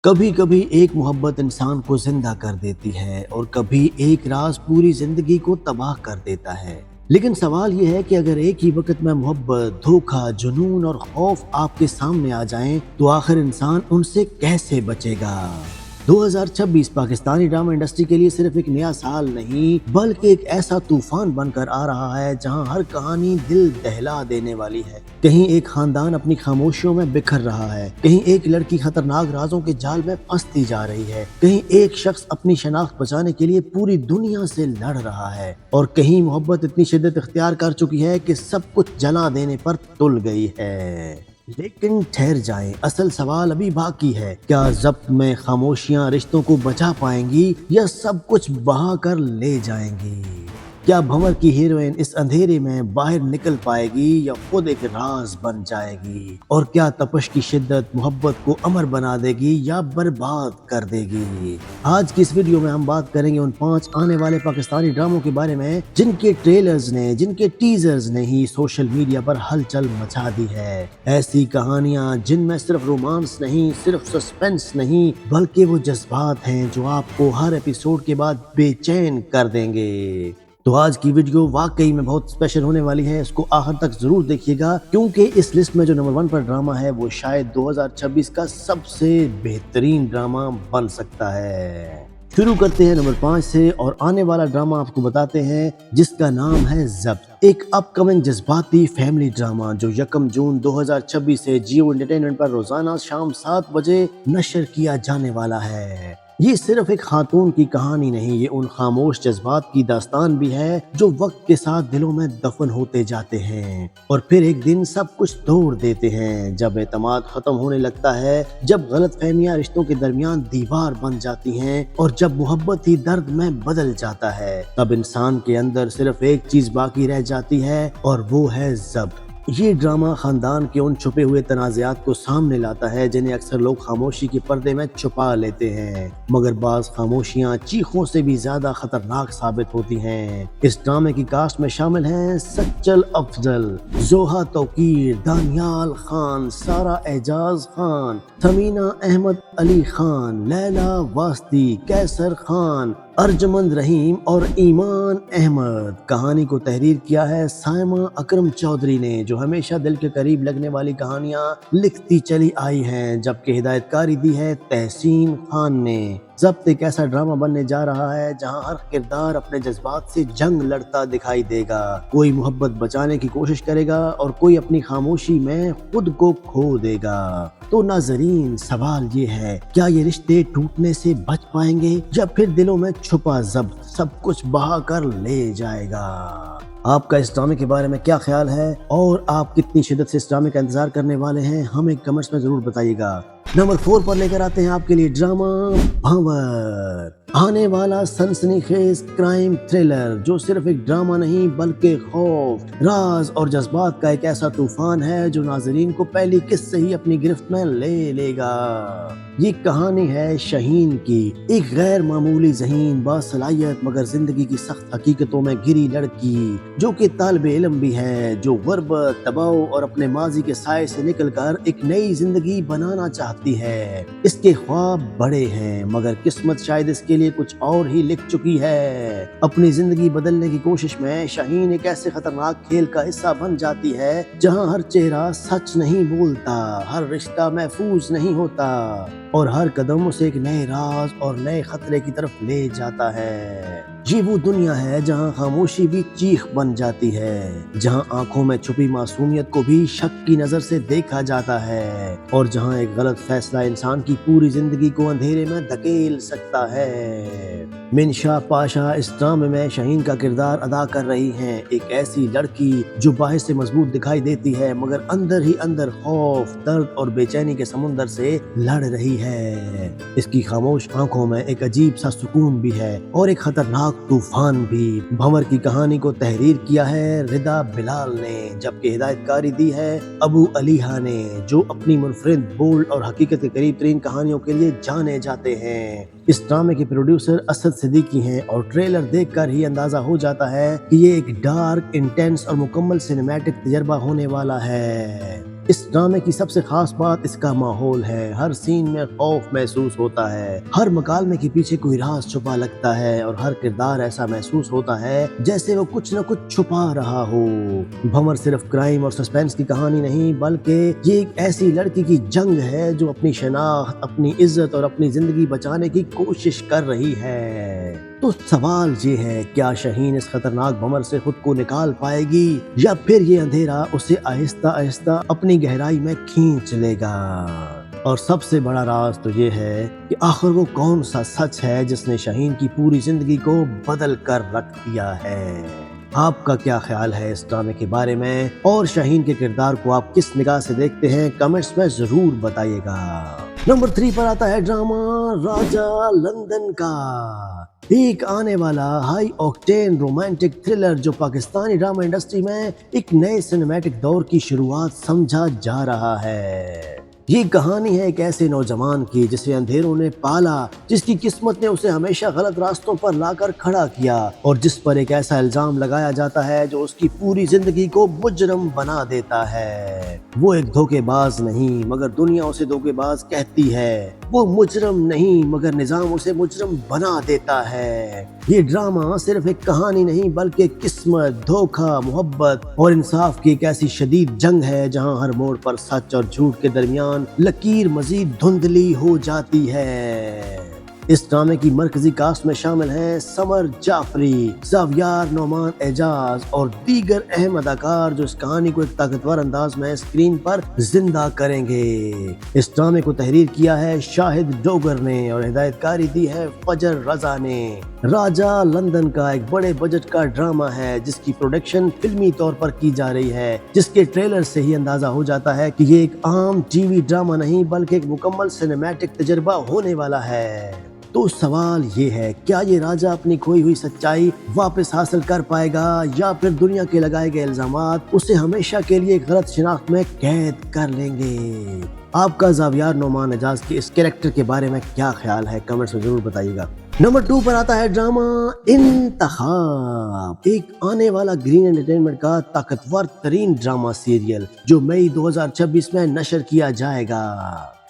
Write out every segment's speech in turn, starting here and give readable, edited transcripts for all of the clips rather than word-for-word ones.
कभी कभी एक मोहब्बत इंसान को जिंदा कर देती है और कभी एक राज पूरी जिंदगी को तबाह कर देता है। लेकिन सवाल यह है कि अगर एक ही वक्त में मोहब्बत, धोखा, जुनून और खौफ आपके सामने आ जाएं, तो आखिर इंसान उनसे कैसे बचेगा? 2026 पाकिस्तानी ड्रामा इंडस्ट्री के लिए सिर्फ एक नया साल नहीं बल्कि एक ऐसा तूफान बनकर आ रहा है जहां हर कहानी दिल दहला देने वाली है। कहीं एक खानदान अपनी खामोशियों में बिखर रहा है, कहीं एक लड़की खतरनाक राजों के जाल में फंसती जा रही है, कहीं एक शख्स अपनी शनाख्त बचाने के लिए पूरी दुनिया से लड़ रहा है और कहीं मोहब्बत इतनी शिद्दत इख्तियार कर चुकी है कि सब कुछ जला देने पर तुल गई है। लेकिन ठहर जाएं, असल सवाल अभी बाकी है। क्या ज़ब्त में खामोशियां रिश्तों को बचा पाएंगी या सब कुछ बहा कर ले जाएंगी? क्या भंवर की हीरोइन इस अंधेरे में बाहर निकल पाएगी या खुद एक राज बन जाएगी? और क्या तपश की शिद्दत मोहब्बत को अमर बना देगी या बर्बाद कर देगी? आज की इस वीडियो में हम बात करेंगे उन 5 आने वाले पाकिस्तानी ड्रामों के बारे में जिनके ट्रेलर्स ने, जिनके टीजर्स ने ही सोशल मीडिया पर हलचल मचा दी है। ऐसी कहानियां जिनमें सिर्फ रोमांस नहीं, सिर्फ सस्पेंस नहीं, बल्कि वो जज्बात हैं जो आपको हर एपिसोड के बाद बेचैन कर देंगे। तो आज की वीडियो वाकई में बहुत स्पेशल होने वाली है, इसको आखिर तक जरूर देखिएगा क्योंकि इस लिस्ट में जो नंबर 1 पर ड्रामा है वो शायद 2026 का सबसे बेहतरीन ड्रामा बन सकता है। शुरू करते हैं नंबर 5 से और आने वाला ड्रामा आपको बताते हैं जिसका नाम है ज़ब्त। एक अपकमिंग जज्बाती फैमिली ड्रामा जो 1 जून 2026 से जियो एंटरटेनमेंट पर रोजाना शाम 7 बजे नशर किया जाने वाला है। ये सिर्फ एक खातून की कहानी नहीं, ये उन खामोश जज्बात की दास्तान भी है जो वक्त के साथ दिलों में दफन होते जाते हैं और फिर एक दिन सब कुछ तोड़ देते हैं। जब एतमाद खत्म होने लगता है, जब गलत फहमियां रिश्तों के दरमियान दीवार बन जाती हैं और जब मोहब्बत ही दर्द में बदल जाता है, तब इंसान के अंदर सिर्फ एक चीज बाकी रह जाती है और वो है ज़ब्त। ये ड्रामा खानदान के उन छुपे हुए तनाज़ात को सामने लाता है जिन्हें अक्सर लोग खामोशी के पर्दे में छुपा लेते हैं, मगर बाज़ खामोशियां चीखों से भी ज्यादा खतरनाक साबित होती हैं। इस ड्रामे की कास्ट में शामिल हैं सच्चल अफजल, जोहा तौकीर, दानियाल खान, सारा एजाज खान, थमीना अहमद अली खान, लैला वास्ती, कैसर खान, अर्जमंद रहीम और ईमान अहमद। कहानी को तहरीर किया है साइमा अकरम चौधरी ने, जो हमेशा दिल के करीब लगने वाली कहानियां लिखती चली आई हैं, जबकि हिदायतकारी दी है तहसीन खान ने। ज़ब्त एक ऐसा ड्रामा बनने जा रहा है जहां हर किरदार अपने जज्बात से जंग लड़ता दिखाई देगा। कोई मोहब्बत बचाने की कोशिश करेगा और कोई अपनी खामोशी में खुद को खो देगा। तो नाजरीन, सवाल ये है, क्या ये रिश्ते टूटने से बच पाएंगे या फिर दिलों में छुपा ज़ब्त सब कुछ बहा कर ले जाएगा? आपका इस ड्रामे के बारे में क्या ख्याल है और आप कितनी शिद्दत से इस ड्रामे का इंतजार करने वाले हैं, हमें कमेंट्स में जरूर बताइएगा। नंबर 4 पर लेकर आते हैं आपके लिए ड्रामा भंवर। आने वाला सनसनीखेज क्राइम थ्रिलर जो सिर्फ एक ड्रामा नहीं बल्कि खौफ, राज और जज्बात का एक ऐसा तूफान है जो नाजरीन को पहली किस्त से ही अपनी गिरफ्त में ले लेगा। ये कहानी है शहीन की, एक गैर मामूली ज़हीन, बासलाहियत मगर जिंदगी की सख्त हकीकतों में घिरी लड़की जो कि तालिबे इल्म भी है, जो गुर्बत, दबाव और अपने माजी के साए से निकलकर एक नई जिंदगी बनाना चाहती है। इसके ख्वाब बड़े हैं मगर किस्मत शायद इसके लिए कुछ और ही लिख चुकी है। अपनी जिंदगी बदलने की कोशिश में शाहीन एक ऐसे खतरनाक खेल का हिस्सा बन जाती है जहां हर चेहरा सच नहीं बोलता, हर रिश्ता महफूज नहीं होता और हर कदम उसे एक नए राज और नए खतरे की तरफ ले जाता है। ये वो दुनिया है जहां खामोशी भी चीख बन जाती है, जहां आंखों में छुपी मासूमियत को भी शक की नजर से देखा जाता है और जहां एक गलत फैसला इंसान की पूरी जिंदगी को अंधेरे में धकेल सकता है। मिनशा पाशा इस ड्रामे में शहीन का किरदार अदा कर रही हैं, एक ऐसी लड़की जो बाहर से मजबूत दिखाई देती है मगर अंदर ही अंदर खौफ, दर्द और बेचैनी के समुंदर से लड़ रही है। इसकी खामोश आंखों में एक अजीब सा सुकून भी है और एक खतरनाक तूफान भी। भंवर की कहानी को तहरीर किया है रिदा बिलाल ने, जबकि हिदायतकारी दी है अबू अलीहा ने, जो अपनी मुनफरिद, बोल्ड और हकीकत के करीब तरीन कहानियों के लिए जाने जाते हैं। इस ड्रामे के प्रोड्यूसर असद सिद्दीकी हैं और ट्रेलर देखकर ही अंदाजा हो जाता है कि ये एक डार्क, इंटेंस और मुकम्मल सिनेमैटिक तजर्बा होने वाला है। اس ڈرامے کی سب سے خاص بات اس کا ماحول ہے۔ ہر سین میں خوف محسوس ہوتا ہے، ہر مکالمے کے پیچھے کوئی راز چھپا لگتا ہے اور ہر کردار ایسا محسوس ہوتا ہے جیسے وہ کچھ نہ کچھ چھپا رہا ہو۔ بھنور صرف کرائم اور سسپینس کی کہانی نہیں بلکہ یہ ایک ایسی لڑکی کی جنگ ہے جو اپنی شناخت، اپنی عزت اور اپنی زندگی بچانے کی کوشش کر رہی ہے۔ تو سوال یہ ہے، کیا شاہین اس خطرناک بھنور سے خود کو نکال پائے گی یا پھر یہ اندھیرا اسے آہستہ آہستہ اپنی گہرائی میں کھینچ لے گا؟ اور سب سے بڑا راز تو یہ ہے کہ آخر وہ کون سا سچ ہے جس نے شاہین کی پوری زندگی کو بدل کر رکھ دیا ہے؟ آپ کا کیا خیال ہے اس ڈرامے کے بارے میں، اور شاہین کے کردار کو آپ کس نگاہ سے دیکھتے ہیں؟ کمنٹس میں ضرور بتائیے گا۔ نمبر 3 پر آتا ہے ڈرامہ راجہ لندن کا، ایک آنے والا ہائی آکٹین رومانٹک تھرلر جو پاکستانی ڈرامہ انڈسٹری میں ایک نئے سنیمیٹک دور کی شروعات سمجھا جا رہا ہے۔ یہ کہانی ہے ایک ایسے نوجوان کی جسے اندھیروں نے پالا، جس کی قسمت نے اسے ہمیشہ غلط راستوں پر لا کر کھڑا کیا اور جس پر ایک ایسا الزام لگایا جاتا ہے جو اس کی پوری زندگی کو مجرم بنا دیتا ہے۔ وہ ایک دھوکے باز نہیں مگر دنیا اسے دھوکے باز کہتی ہے، وہ مجرم نہیں مگر نظام اسے مجرم بنا دیتا ہے۔ یہ ڈرامہ صرف ایک کہانی نہیں بلکہ قسمت، دھوکہ، محبت اور انصاف کی ایک ایسی شدید جنگ ہے جہاں ہر موڑ پر سچ اور جھوٹ کے درمیان لکیر مزید دھندلی ہو جاتی ہے۔ اس ڈرامے کی مرکزی کاسٹ میں شامل ہیں سمر جعفری، زاویار نعمان اعجاز اور دیگر اہم اداکار جو اس کہانی کو ایک طاقتور انداز میں اسکرین پر زندہ کریں گے۔ اس ڈرامے کو تحریر کیا ہے شاہد ڈوگر نے اور ہدایت کاری دی ہے فجر رضا نے۔ راجہ لندن کا ایک بڑے بجٹ کا ڈرامہ ہے جس کی پروڈکشن فلمی طور پر کی جا رہی ہے، جس کے ٹریلر سے ہی اندازہ ہو جاتا ہے کہ یہ ایک عام ٹی وی ڈرامہ نہیں بلکہ ایک مکمل سنیمیٹک تجربہ ہونے والا ہے۔ تو سوال یہ ہے، کیا یہ راجہ اپنی کھوئی ہوئی سچائی واپس حاصل کر پائے گا یا پھر دنیا کے لگائے گئے الزامات اسے ہمیشہ کے لیے ایک غلط شناخت میں قید کر لیں گے؟ آپ کا زاویار نعمان اعجاز کے اس کریکٹر کے بارے میں کیا خیال ہے؟ کمنٹس میں ضرور بتائیے گا۔ نمبر 2 پر آتا ہے ڈرامہ انتخاب، ایک آنے والا گرین انٹرٹینمنٹ کا طاقتور ترین ڈرامہ سیریل جو مئی 2026 میں نشر کیا جائے گا۔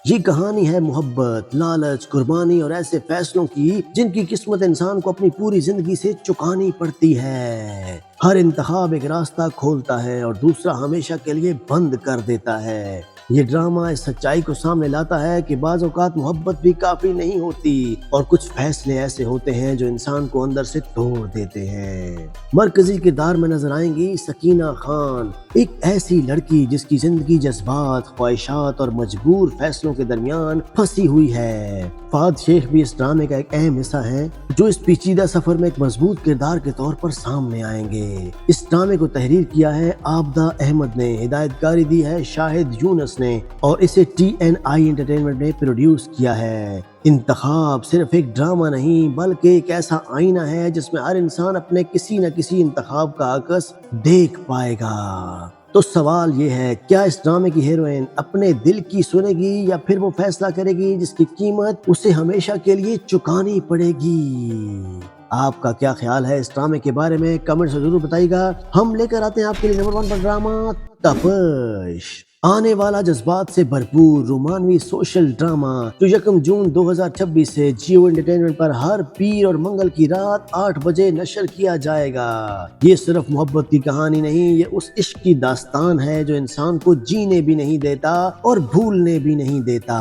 یہ کہانی ہے محبت، لالچ، قربانی اور ایسے فیصلوں کی جن کی قسمت انسان کو اپنی پوری زندگی سے چکانی پڑتی ہے۔ ہر انتخاب ایک راستہ کھولتا ہے اور دوسرا ہمیشہ کے لیے بند کر دیتا ہے۔ یہ ڈرامہ اس سچائی کو سامنے لاتا ہے کہ بعض اوقات محبت بھی کافی نہیں ہوتی اور کچھ فیصلے ایسے ہوتے ہیں جو انسان کو اندر سے توڑ دیتے ہیں۔ مرکزی کردار میں نظر آئیں گی سکینہ خان، ایک ایسی لڑکی جس کی زندگی جذبات، خواہشات اور مجبور فیصلوں کے درمیان پھنسی ہوئی ہے۔ فہد شیخ بھی اس ڈرامے کا ایک اہم حصہ ہیں جو اس پیچیدہ سفر میں ایک مضبوط کردار کے طور پر سامنے آئیں گے۔ اس ڈرامے کو تحریر کیا ہے عابدہ احمد نے، ہدایت کاری دی ہے شاہد یونس نے اور اسے TNI انٹرٹینمنٹ نے پروڈیوس کیا ہے۔ انتخاب صرف ایک ڈرامہ نہیں بلکہ ایک ایسا آئینہ ہے جس میں ہر انسان اپنے کسی نہ کسی انتخاب کا عکس دیکھ پائے گا۔ تو سوال یہ ہے، کیا اس ڈرامے کی ہیروئن اپنے دل کی سنے گی یا پھر وہ فیصلہ کرے گی جس کی قیمت اسے ہمیشہ کے لیے چکانی پڑے گی؟ آپ کا کیا خیال ہے اس ڈرامے کے بارے میں؟ کمنٹ سے ضرور بتائیے گا۔ ہم لے کر آتے ہیں آپ کے لیے نمبر 1 پر ڈرامہ تپش، آنے والا جذبات سے بھرپور رومانوی سوشل ڈرامہ جو 1 جون 2026 سے جیو انٹرٹینمنٹ پر ہر پیر اور منگل کی رات 8 بجے نشر کیا جائے گا۔ یہ صرف محبت کی کہانی نہیں، یہ اس عشق کی داستان ہے جو انسان کو جینے بھی نہیں دیتا اور بھولنے بھی نہیں دیتا۔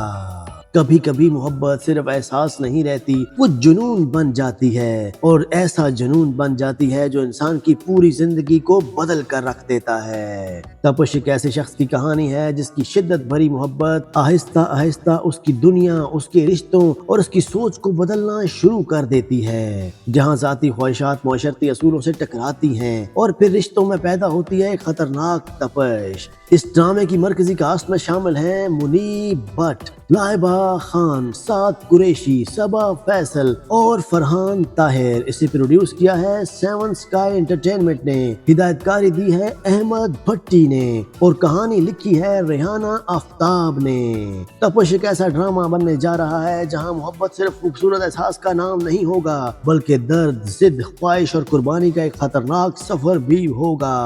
کبھی کبھی محبت صرف احساس نہیں رہتی، وہ جنون بن جاتی ہے، اور ایسا جنون بن جاتی ہے جو انسان کی پوری زندگی کو بدل کر رکھ دیتا ہے۔ تپش ایک ایسے شخص کی کہانی ہے جس کی شدت بھری محبت آہستہ آہستہ اس کی دنیا، اس کے رشتوں اور اس کی سوچ کو بدلنا شروع کر دیتی ہے۔ جہاں ذاتی خواہشات معاشرتی اصولوں سے ٹکراتی ہیں اور پھر رشتوں میں پیدا ہوتی ہے ایک خطرناک تپش۔ اس ڈرامے کی مرکزی کاسٹ میں شامل ہیں منیب بٹ، लाइबा खान, साद कुरैशी, सबा फैसल और फरहान ताहिर। इसे प्रोड्यूस किया है सेवन स्काई एंटरटेनमेंट ने, हिदायतकारी दी है अहमद भट्टी ने और कहानी लिखी है रेहाना आफ्ताब ने। तपश एक ऐसा ड्रामा बनने जा रहा है जहां मोहब्बत सिर्फ खूबसूरत एहसास का नाम नहीं होगा, बल्कि दर्द, जिद, ख्वाहिश और कुर्बानी का एक खतरनाक सफर भी होगा।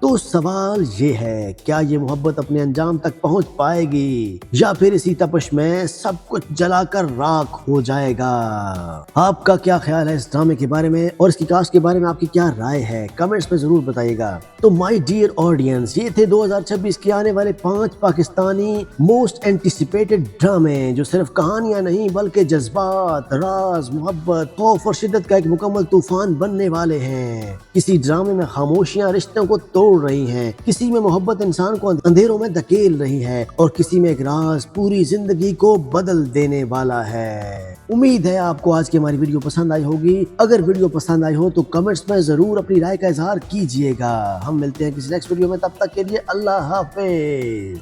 तो सवाल ये है, क्या ये मोहब्बत अपने अंजाम तक पहुंच पाएगी या फिर इसी तपश में सब कुछ जलाकर राख हो जाएगा? आपका क्या ख्याल है इस ड्रामे के बारे में और इसकी कास्ट के बारे में आपकी क्या राय है? कमेंट्स में जरूर बताइएगा। तो माय डियर ऑडियंस, ये थे 2026 के आने वाले 5 पाकिस्तानी मोस्ट एंटिसिपेटेड ड्रामे जो सिर्फ कहानियां नहीं बल्कि जज्बात, राज, मोहब्बत, खौफ और शिद्दत का एक मुकम्मल तूफान बनने वाले हैं। किसी ड्रामे में खामोशियां रिश्तों को तोड़ रही हैं, किसी में मोहब्बत इंसान को अंधेरों में धकेल रही है और किसी में एक राज पूरी जिंदगी को बदल देने वाला है। उम्मीद है आपको आज की हमारी वीडियो पसंद आई होगी। अगर वीडियो पसंद आई हो तो कमेंट्स में जरूर अपनी राय का इजहार कीजिएगा। हम मिलते हैं किसी नेक्स्ट वीडियो में, तब तक के लिए अल्लाह हाफिज।